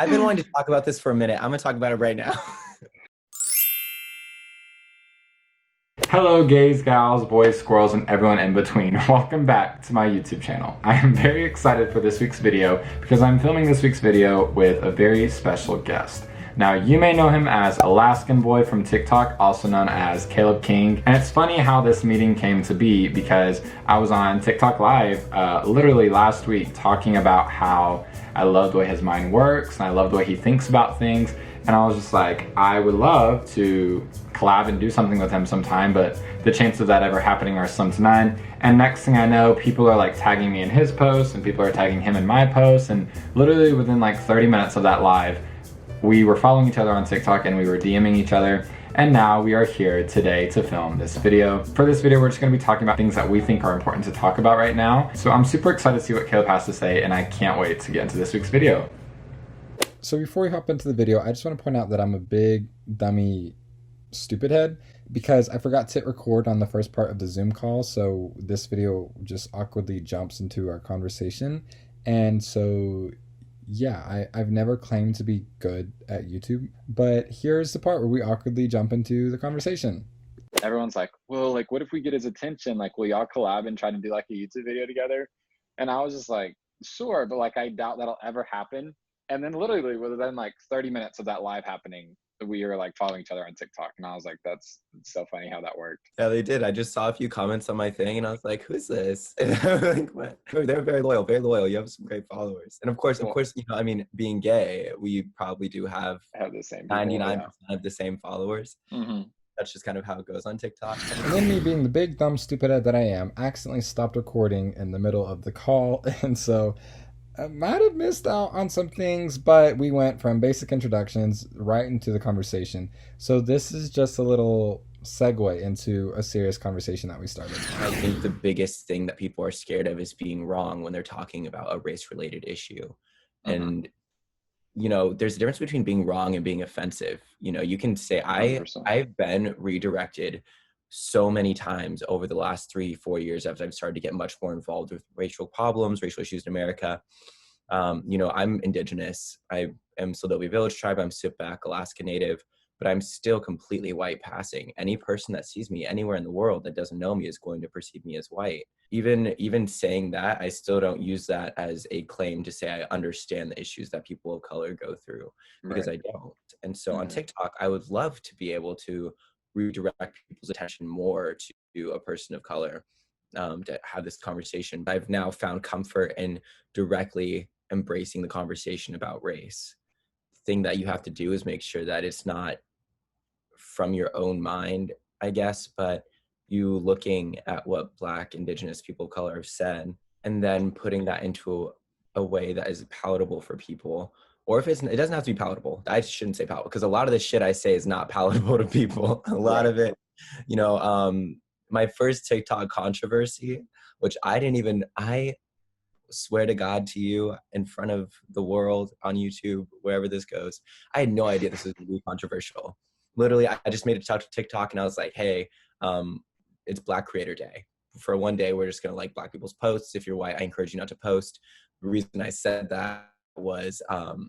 I've been wanting to talk about this for a minute. I'm gonna talk about it right now. Hello gays, gals, boys, squirrels, and everyone in between. Welcome back to my YouTube channel. I am very excited for this week's video because I'm filming this week's video with a very special guest. Now, you may know him as Alaskan Boy from TikTok, also known as Caleb King. And it's funny how this meeting came to be because I was on TikTok Live literally last week talking about how I love the way his mind works and I love the way he thinks about things. And I was just like, I would love to collab and do something with him sometime, but the chances of that ever happening are slim to none. And next thing I know, people are like tagging me in his posts and people are tagging him in my posts. And literally within like 30 minutes of that live, we were following each other on TikTok and we were DMing each other. And now we are here today to film this video. For this video, we're just gonna be talking about things that we think are important to talk about right now. So I'm super excited to see what Caleb has to say and I can't wait to get into this week's video. So before we hop into the video, I just want to point out that I'm a big dummy stupid head because I forgot to hit record on the first part of the Zoom call. So this video just awkwardly jumps into our conversation. And so, yeah, I've never claimed to be good at YouTube, but here's the part where we awkwardly jump into the conversation. Everyone's like, well, like, what if we get his attention? Like, will y'all collab and try to do like a YouTube video together? And I was just like, sure, but like, I doubt that'll ever happen. And then literally within like 30 minutes of that live happening, we were like following each other on TikTok. And I was like, that's so funny how that worked. Yeah, they did. I just saw a few comments on my thing and I was like, who's this? And I'm like, what? They're very loyal, very loyal. You have some great followers. And of course, you know, I mean, being gay, we probably do have the same people, 99% of the same followers. Mm-hmm. That's just kind of how it goes on TikTok. And then me being the big dumb stupid head that I am, accidentally stopped recording in the middle of the call. And so I might have missed out on some things, but we went from basic introductions right into the conversation. So this is just a little segue into a serious conversation that we started. I think the biggest thing that people are scared of is being wrong when they're talking about a race-related issue. Mm-hmm. And, you know, there's a difference between being wrong and being offensive. You know, you can say, I've been redirected so many times over the last 3-4 years as I've started to get much more involved with racial problems, racial issues in America. You know, I'm indigenous. I am Sildovia Village tribe. I'm Sipback, Alaskan Native, but I'm still completely white passing. Any person that sees me anywhere in the world that doesn't know me is going to perceive me as white. Even saying that, I still don't use that as a claim to say I understand the issues that people of color go through, because I don't. And so on TikTok, I would love to be able to redirect people's attention more to a person of color, to have this conversation. I've now found comfort in directly embracing the conversation about race. The thing that you have to do is make sure that it's not from your own mind, I guess, but you looking at what Black, Indigenous people of color have said, and then putting that into a way that is palatable for people. Or if it doesn't have to be palatable. I shouldn't say palatable, because a lot of the shit I say is not palatable to people. A lot of it, you know, my first TikTok controversy, which I swear to God to you in front of the world on YouTube, wherever this goes, I had no idea this was going to be controversial. Literally, I just made a TikTok and I was like, hey, it's Black Creator Day. For one day, we're just going to like Black people's posts. If you're white, I encourage you not to post. The reason I said that was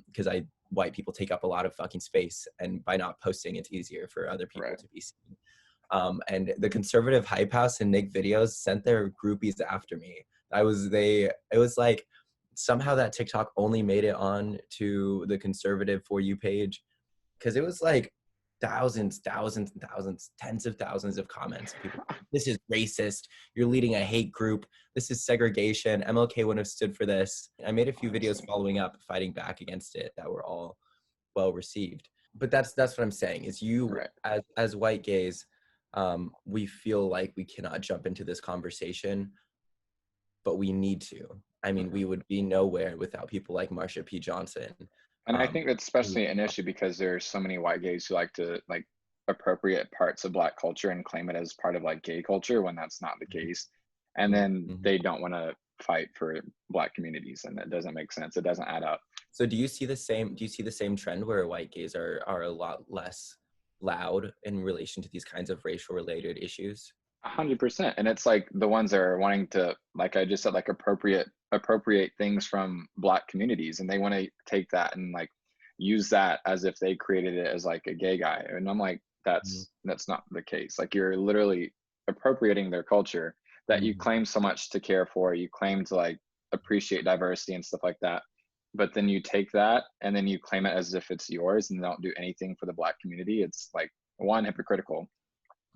because white people take up a lot of fucking space, and by not posting, it's easier for other people to be seen. And the conservative hype house and Nick videos sent their groupies after me. It was like somehow that TikTok only made it on to the conservative For You page, because it was like thousands, tens of thousands of comments. People, this is racist. You're leading a hate group. This is segregation. MLK wouldn't have stood for this. I made a few videos following up, fighting back against it, that were all well received. But that's what I'm saying is as white gays, we feel like we cannot jump into this conversation, but we need to. I mean, we would be nowhere without people like Marsha P. Johnson. And I think that's especially an issue because there's so many white gays who like to like appropriate parts of Black culture and claim it as part of like gay culture when that's not the case. And then they don't want to fight for Black communities, and that doesn't make sense. It doesn't add up. So do you see the same trend where white gays are a lot less loud in relation to these kinds of racial related issues? 100%. And it's like the ones that are wanting to, like I just said, like appropriate things from Black communities, and they want to take that and like use that as if they created it as like a gay guy. And I'm like, Mhm. that's not the case. Like you're literally appropriating their culture that you Mhm. claim so much to care for. You claim to like appreciate diversity and stuff like that. But then you take that and then you claim it as if it's yours and don't do anything for the Black community. It's like, one, hypocritical,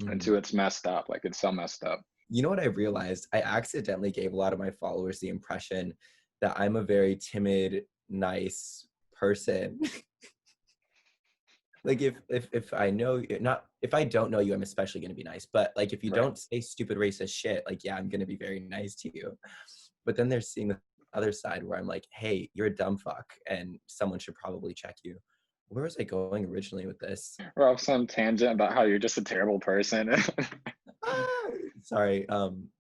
and Mhm. two, it's messed up. Like it's so messed up. You know what I realized? I accidentally gave a lot of my followers the impression that I'm a very timid, nice person. Like if I know you, not if I don't know you, I'm especially gonna be nice. But like if you Right. don't say stupid racist shit, like yeah, I'm gonna be very nice to you. But then there's seeing the other side where I'm like, hey, you're a dumb fuck, and someone should probably check you. Where was I going originally with this? We're off some tangent about how you're just a terrible person. Ah, sorry,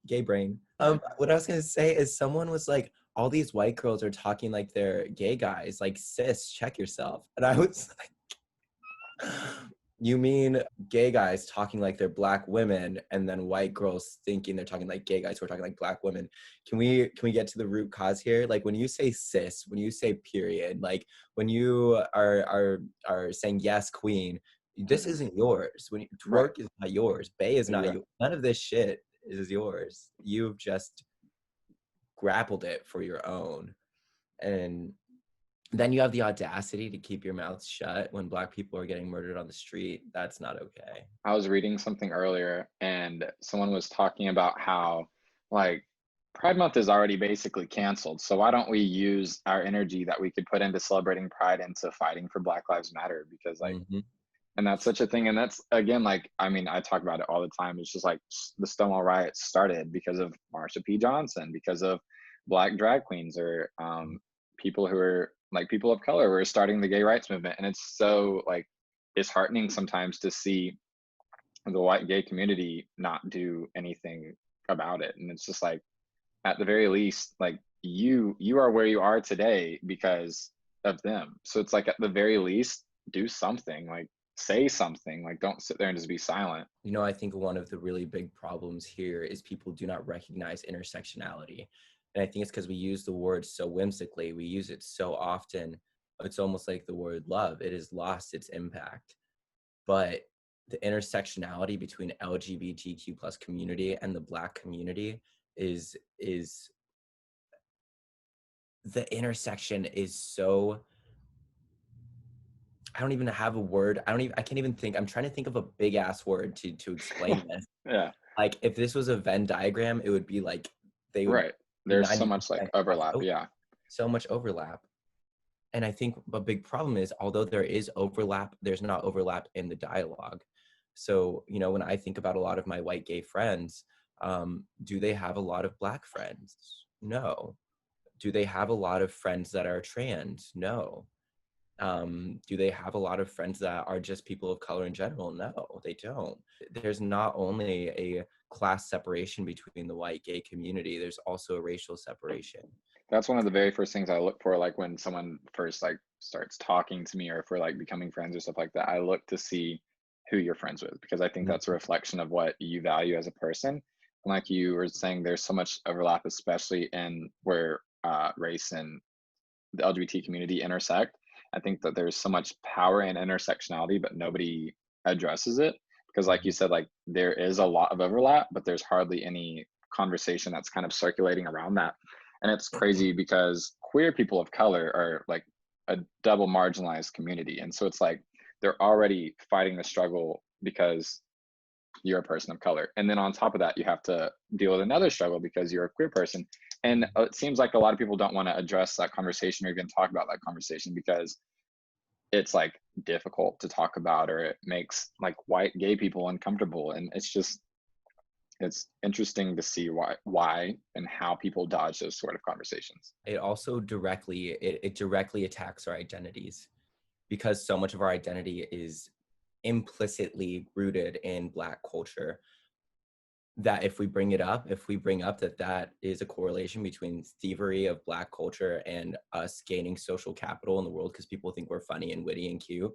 gay brain. What I was gonna say is someone was like, all these white girls are talking like they're gay guys, like sis, check yourself. And I was like, you mean gay guys talking like they're Black women, and then white girls thinking they're talking like gay guys who are talking like Black women? Can we get to the root cause here? Like when you say cis, when you say period, like when you are saying yes, queen, this Mhm. isn't yours. When Right. twerk is not yours, bay is not Exactly. yours. None of this shit is yours. You've just grappled it for your own. And then you have the audacity to keep your mouth shut when Black people are getting murdered on the street. That's not okay. I was reading something earlier and someone was talking about how like Pride Month is already basically canceled. So why don't we use our energy that we could put into celebrating Pride into fighting for Black Lives Matter? Because like, Mhm. and that's such a thing. And that's again, like, I mean, I talk about it all the time. It's just like the Stonewall riots started because of Marsha P. Johnson, because of Black drag queens or people who are like people of color who are starting the gay rights movement. And it's so like disheartening sometimes to see the white gay community not do anything about it. And it's just like at the very least, like you are where you are today because of them. So it's like at the very least, do something, like say something, like don't sit there and just be silent. You know, I think one of the really big problems here is people do not recognize intersectionality. And I think it's because we use the word so whimsically, we use it so often. It's almost like the word love. It has lost its impact. But the intersectionality between LGBTQ plus community and the Black community is the intersection is so, I don't even have a word. I can't even think. I'm trying to think of a big ass word to explain this. Yeah, Like if this was a Venn diagram, it would be like they would right. be There's so much like 90% overlap. crossover, Yeah. so much overlap. And I think a big problem is although there is overlap, there's not overlap in the dialogue. So, you know, when I think about a lot of my white gay friends, do they have a lot of Black friends? No. Do they have a lot of friends that are trans? No. Do they have a lot of friends that are just people of color in general? No, they don't. There's not only a class separation between the white gay community, there's also a racial separation. That's one of the very first things I look for, like when someone first like starts talking to me or if we're like becoming friends or stuff like that. I look to see who you're friends with because I think that's a Mhm. reflection of what you value as a person. And like you were saying, there's so much overlap, especially in where race and the LGBT community intersect. I think that there's so much power in intersectionality, but nobody addresses it because, like you Mhm. said, like there is a lot of overlap, but there's hardly any conversation that's kind of circulating around that. And it's crazy because queer people of color are like a double marginalized community. And so it's like they're already fighting the struggle because you're a person of color. And then on top of that, you have to deal with another struggle because you're a queer person. And it seems like a lot of people don't want to address that conversation or even talk about that conversation because it's like difficult to talk about or it makes like white gay people uncomfortable. And it's just it's interesting to see why and how people dodge those sort of conversations. It also it directly attacks our identities because so much of our identity is implicitly rooted in Black culture. That if we bring up that that is a correlation between thievery of Black culture and us gaining social capital in the world because people think we're funny and witty and cute,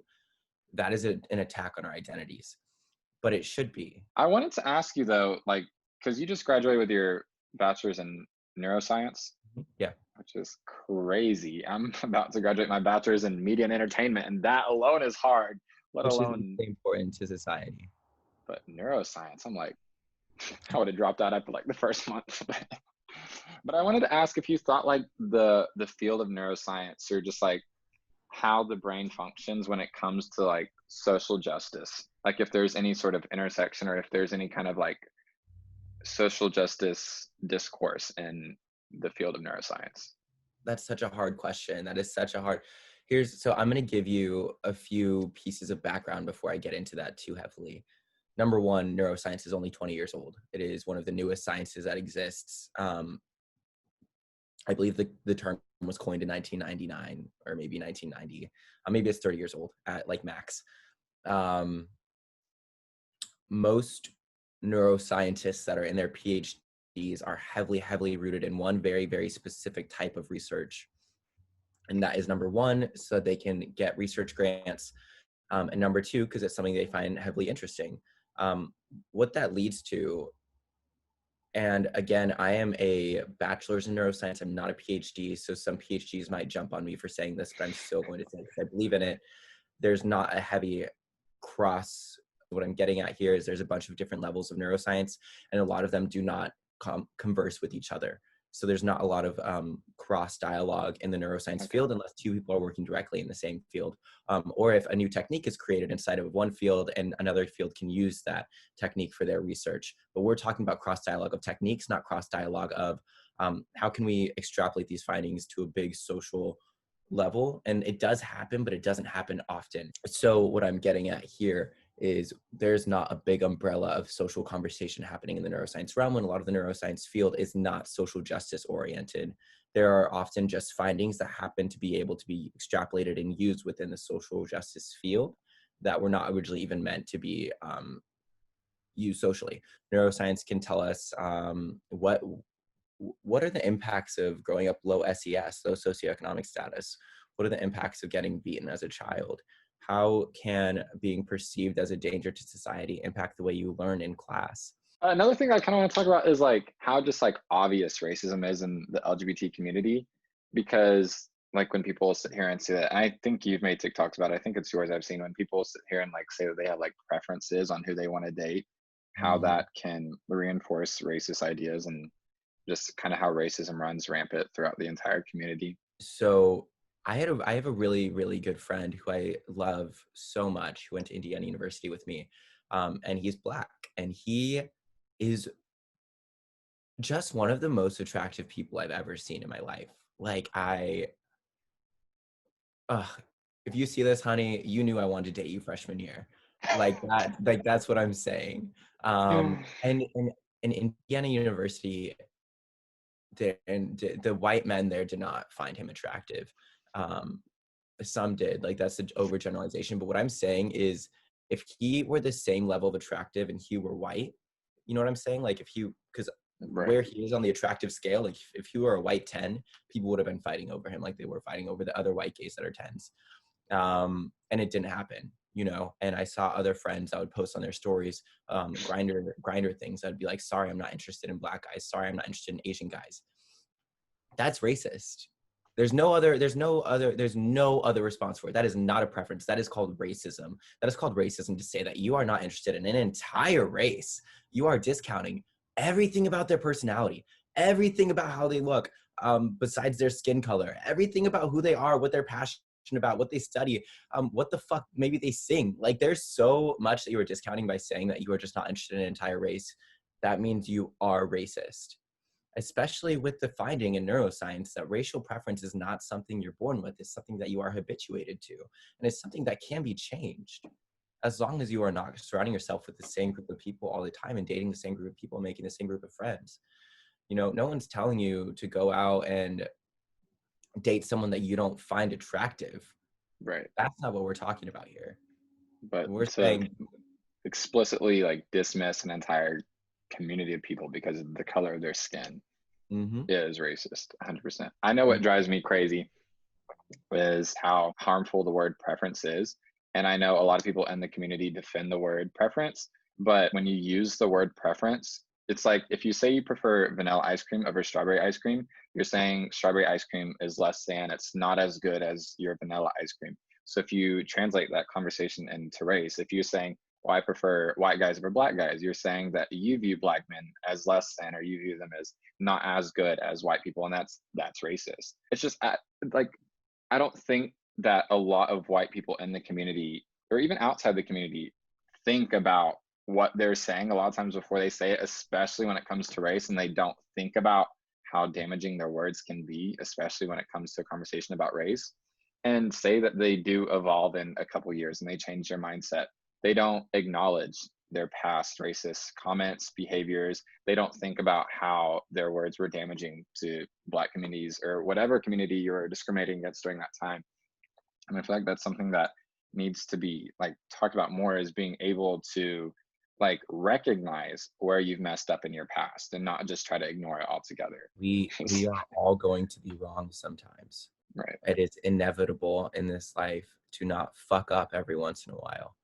that is an attack on our identities. But it should be. I wanted to ask you though, like, because you just graduated with your bachelor's in neuroscience. Mhm. Yeah. which is crazy. I'm about to graduate my bachelor's in media and entertainment, and that alone is hard, let which is alone, important to society. but neuroscience, I'm like, I would have dropped out after like the first month. But I wanted to ask if you thought like the field of neuroscience, or just like how the brain functions when it comes to like social justice, like if there's any sort of intersection, or if there's any kind of like social justice discourse in the field of neuroscience. That's such a hard question. That is such a hard. So I'm going to give you a few pieces of background before I get into that too heavily. Number one, neuroscience is only 20 years old. It is one of the newest sciences that exists. I believe the term was coined in 1999 or maybe 1990. Maybe it's 30 years old at like max. Most neuroscientists that are in their PhDs are heavily, heavily rooted in one very, very specific type of research. And that is number one, so they can get research grants. And number two, because it's something they find heavily interesting. What that leads to, and again, I am a bachelor's in neuroscience. I'm not a PhD, so some PhDs might jump on me for saying this, but I'm still going to say because I believe in it. There's not a heavy cross. What I'm getting at here is there's a bunch of different levels of neuroscience, and a lot of them do not converse with each other. So there's not a lot of cross dialogue in the neuroscience field unless two people are working directly in the same field. Or if a new technique is created inside of one field and another field can use that technique for their research. But we're talking about cross dialogue of techniques, not cross dialogue of how can we extrapolate these findings to a big social level. And it does happen, but it doesn't happen often. So what I'm getting at here is there's not a big umbrella of social conversation happening in the neuroscience realm, when a lot of the neuroscience field is not social justice oriented. There are often just findings that happen to be able to be extrapolated and used within the social justice field that were not originally even meant to be used socially. Neuroscience can tell us what are the impacts of growing up low SES, low socioeconomic status? What are the impacts of getting beaten as a child? How can being perceived as a danger to society impact the way you learn in class? Another thing I kind of want to talk about is like how just like obvious racism is in the LGBT community, because like when people sit here and say that, and I think you've made TikToks about it, I think it's yours I've seen, when people sit here and like say that they have like preferences on who they want to date, how Mhm. that can reinforce racist ideas, and just kind of how racism runs rampant throughout the entire community. So I have a really, really good friend who I love so much, who went to Indiana University with me. And he's Black, and he is just one of the most attractive people I've ever seen in my life. Like uh, if you see this, honey, you knew I wanted to date you freshman year. Like that, like that's what I'm saying. And in Indiana University, the white men there did not find him attractive. Um, some did. Like that's an overgeneralization. But what I'm saying is, if he were the same level of attractive and he were white, you know what I'm saying? Like if he, because Right. where he is on the attractive scale, like if he were a white 10, people would have been fighting over him like they were fighting over the other white gays that are 10s. And it didn't happen, you know. And I saw other friends that would post on their stories grinder things. I'd be like, sorry, I'm not interested in Black guys. Sorry, I'm not interested in Asian guys. That's racist. There's no other response for it. That is not a preference. That is called racism. That is called racism to say that you are not interested in an entire race. You are discounting everything about their personality, everything about how they look, besides their skin color, everything about who they are, what they're passionate about, what they study, what the fuck maybe they sing. Like there's so much that you are discounting by saying that you are just not interested in an entire race. That means you are racist, especially with the finding in neuroscience that racial preference is not something you're born with. It's something that you are habituated to. And it's something that can be changed as long as you are not surrounding yourself with the same group of people all the time and dating the same group of people and making the same group of friends. You know, no one's telling you to go out and date someone that you don't find attractive. Right. That's not what we're talking about here. But We're to saying, explicitly like dismiss an entire community of people because of the color of their skin mm-hmm, is racist. 100%. I know what mm-hmm, drives me crazy is how harmful the word preference is, and I know a lot of people in the community defend the word preference, but when you use the word preference, it's like if you say you prefer vanilla ice cream over strawberry ice cream, you're saying strawberry ice cream is less than, it's not as good as your vanilla ice cream. So if you translate that conversation into race, if you're saying, well, I prefer white guys over black guys, you're saying that you view black men as less than, or you view them as not as good as white people, and that's racist. It's just like, I don't think that a lot of white people in the community, or even outside the community, think about what they're saying a lot of times before they say it, especially when it comes to race, and they don't think about how damaging their words can be, especially when it comes to a conversation about race. And say that they do evolve in a couple years and they change their mindset. They don't acknowledge their past racist comments, behaviors. They don't think about how their words were damaging to Black communities or whatever community you're discriminating against during that time. And I feel like that's something that needs to be like talked about more, is being able to like recognize where you've messed up in your past and not just try to ignore it altogether. We are all going to be wrong sometimes. Right. It is inevitable in this life to not fuck up every once in a while.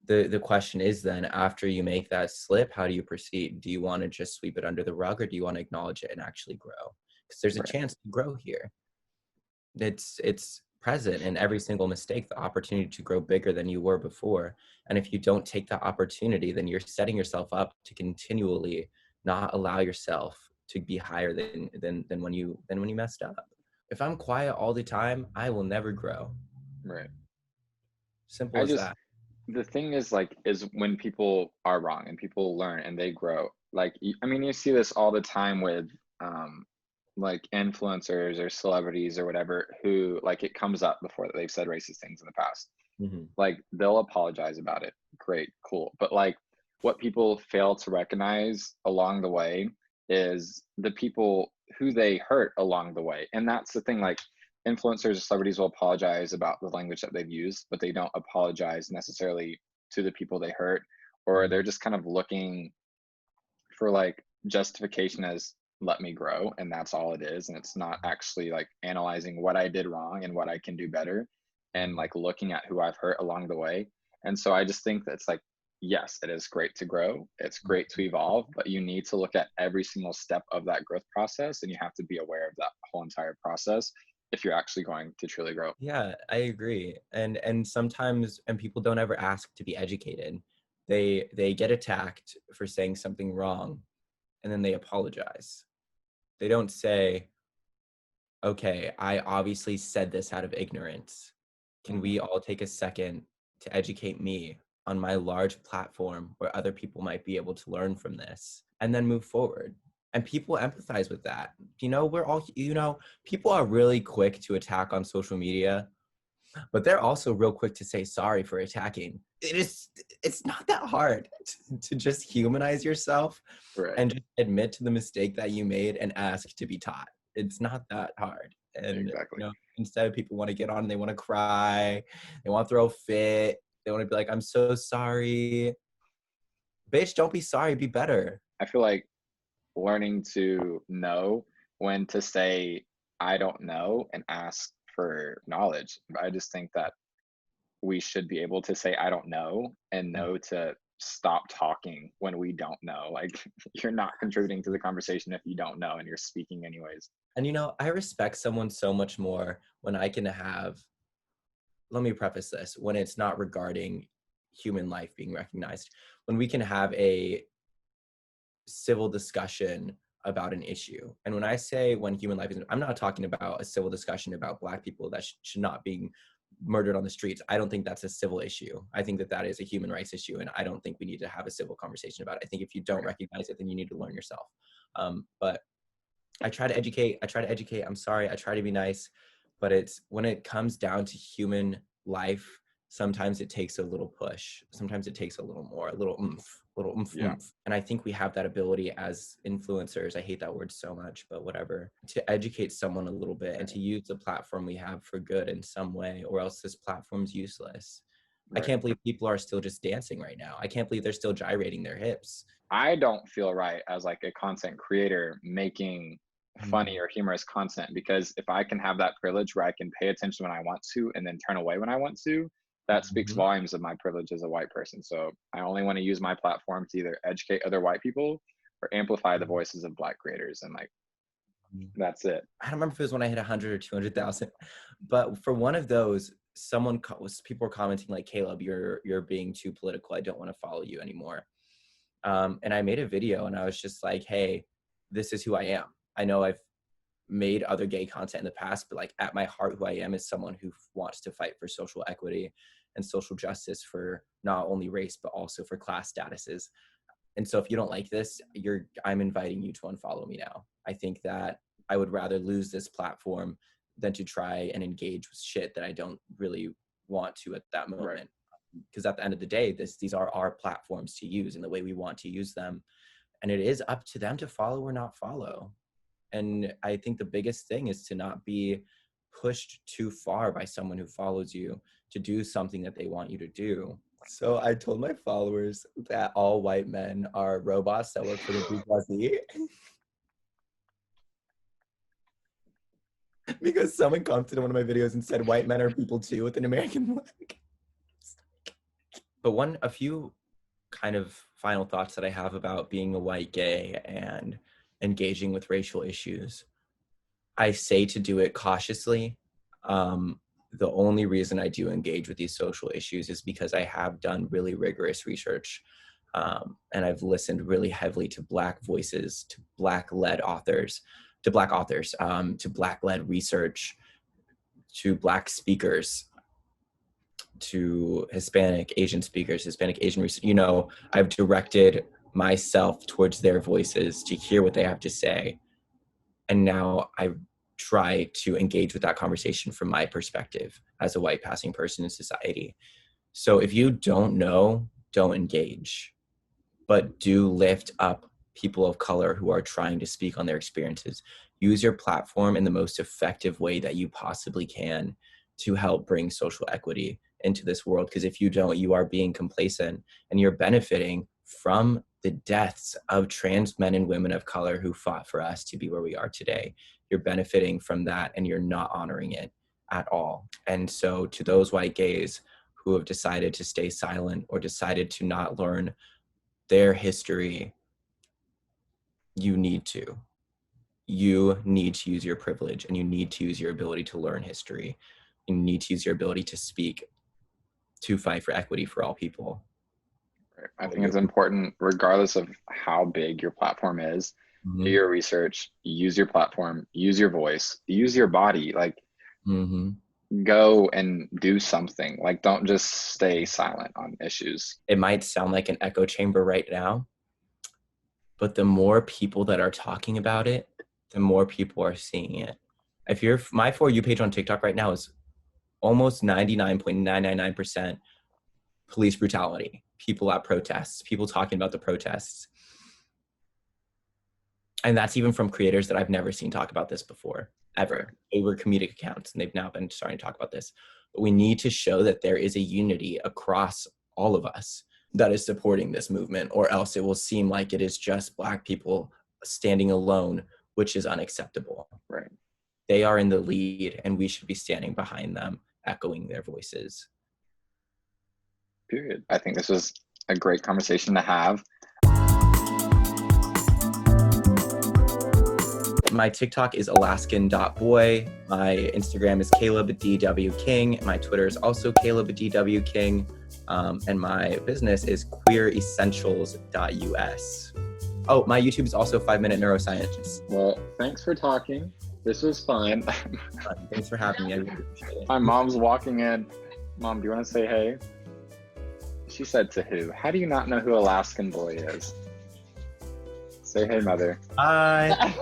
The question is then, after you make that slip, how do you proceed? Do you want to just sweep it under the rug, or do you want to acknowledge it and actually grow? Because there's a Right. chance to grow here. It's present in every single mistake, the opportunity to grow bigger than you were before. And if you don't take that opportunity, then you're setting yourself up to continually not allow yourself to be higher than when you messed up. If I'm quiet all the time, I will never grow. Right. Simple I as just, that. the thing is like, is when people are wrong and people learn and they grow. Like, I mean, you see this all the time with like influencers or celebrities or whatever, who like it comes up before that they've said racist things in the past. Mm-hmm. Like they'll apologize about it. Great, cool. But like what people fail to recognize along the way is the people who they hurt along the way. And that's the thing, like influencers or celebrities will apologize about the language that they've used, but they don't apologize necessarily to the people they hurt, or they're just kind of looking for like justification as let me grow, and that's all it is. And it's not actually like analyzing what I did wrong and what I can do better, and like looking at who I've hurt along the way. And so I just think that it's like, yes, it is great to grow, it's great to evolve, but you need to look at every single step of that growth process, and you have to be aware of that whole entire process if you're actually going to truly grow. Yeah, I agree. And sometimes, and people don't ever ask to be educated. They get attacked for saying something wrong, and then they apologize. They don't say, okay, I obviously said this out of ignorance. Can we all take a second to educate me on my large platform where other people might be able to learn from this, and then move forward? And people empathize with that. We're all, people are really quick to attack on social media, but they're also real quick to say sorry for attacking. It's not that hard to just humanize yourself Right. and just admit to the mistake that you made and ask to be taught. It's not that hard. And Exactly. instead people want to get on and they want to cry, they want to throw a fit, they want to be like, I'm so sorry. Bitch, don't be sorry, be better. I feel like learning to know when to say I don't know and ask for knowledge. I just think that we should be able to say I don't know, and know to stop talking when we don't know. Like you're not contributing to the conversation if you don't know and you're speaking anyways. And I respect someone so much more when I can have, let me preface this, when it's not regarding human life being recognized, when we can have a civil discussion about an issue. And when I say when human life is, I'm not talking about a civil discussion about Black people that should not be murdered on the streets. I don't think that's a civil issue. I think that is a human rights issue, and I don't think we need to have a civil conversation about it. I think if you don't recognize it, then you need to learn yourself. But I try to educate. I'm sorry. I try to be nice, but it's when it comes down to human life, sometimes it takes a little push. Sometimes it takes a little more, a little oomph. Oomph. And I think we have that ability as influencers. I hate that word so much, but whatever, to educate someone a little bit and to use the platform we have for good in some way, or else this platform's useless. I can't believe people are still just dancing right now. I can't believe they're still gyrating their hips. I don't feel right as like a content creator making funny or humorous content, because if I can have that privilege where I can pay attention when I want to and then turn away when I want to, that speaks volumes of my privilege as a white person. So I only want to use my platform to either educate other white people or amplify the voices of Black creators, and like that's it. I don't remember if it was when I hit 100 or 200,000, but for one of those, people were commenting like, Caleb, you're being too political. I don't want to follow you anymore. And I made a video and I was just like, hey, this is who I am. I know I've made other gay content in the past, but like at my heart, who I am is someone who wants to fight for social equity and social justice for not only race, but also for class statuses. And so if you don't like this, I'm inviting you to unfollow me now. I think that I would rather lose this platform than to try and engage with shit that I don't really want to at that moment. Because at the end of the day, these are our platforms to use in the way we want to use them. And it is up to them to follow or not follow. And I think the biggest thing is to not be pushed too far by someone who follows you to do something that they want you to do. So I told my followers that all white men are robots that work for the bourgeoisie. Because someone commented on one of my videos and said white men are people too with an American flag. But a few kind of final thoughts that I have about being a white gay and engaging with racial issues. I say to do it cautiously. The only reason I do engage with these social issues is because I have done really rigorous research, and I've listened really heavily to Black voices, to Black-led authors, to Black-led research, to Black speakers, to Hispanic, Asian speakers, Hispanic, Asian research. You know, I've directed myself towards their voices to hear what they have to say. And now I try to engage with that conversation from my perspective as a white passing person in society. So if you don't know, don't engage, but do lift up people of color who are trying to speak on their experiences. Use your platform in the most effective way that you possibly can to help bring social equity into this world. Because if you don't, you are being complacent and you're benefiting from the deaths of trans men and women of color who fought for us to be where we are today. You're benefiting from that and you're not honoring it at all. And so to those white gays who have decided to stay silent or decided to not learn their history, you need to use your privilege, and you need to use your ability to learn history. You need to use your ability to speak, to fight for equity for all people. I think it's important, regardless of how big your platform is, do your research, use your platform, use your voice, use your body, like go and do something. Like, don't just stay silent on issues. It might sound like an echo chamber right now, but the more people that are talking about it, the more people are seeing it. If my For You page on TikTok right now is almost 99.999% police brutality, people at protests, people talking about the protests. And that's even from creators that I've never seen talk about this before, ever. They were comedic accounts and they've now been starting to talk about this. But we need to show that there is a unity across all of us that is supporting this movement, or else it will seem like it is just Black people standing alone, which is unacceptable. Right. They are in the lead and we should be standing behind them, echoing their voices. Period. I think this was a great conversation to have. My TikTok is Alaskan.boy. My Instagram is CalebDW.King. My Twitter is also CalebDW.King. And my business is QueerEssentials.us. Oh, my YouTube is also 5-Minute Neuroscience. Well, thanks for talking. This was fun. Thanks for having me. I really appreciate it. My mom's walking in. Mom, do you want to say hey? She said to who? How do you not know who Alaskan Boy is? Say hey, mother. Bye.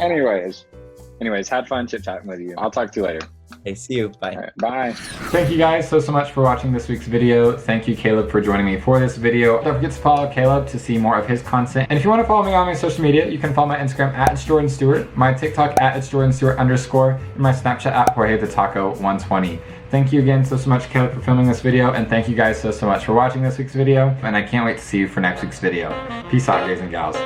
Anyways, had fun chit-chatting with you. I'll talk to you later. Hey, see you. Bye. All right, bye. Thank you guys so much for watching this week's video. Thank you, Caleb, for joining me for this video. Don't forget to follow Caleb to see more of his content. And if you want to follow me on my social media, you can follow my Instagram at @JordanStewart, my TikTok at @JordanStewart_, and my Snapchat at JorgeTheTaco120. Thank you again so much, Caleb, for filming this video, and thank you guys so much for watching this week's video, and I can't wait to see you for next week's video. Peace out, guys and gals.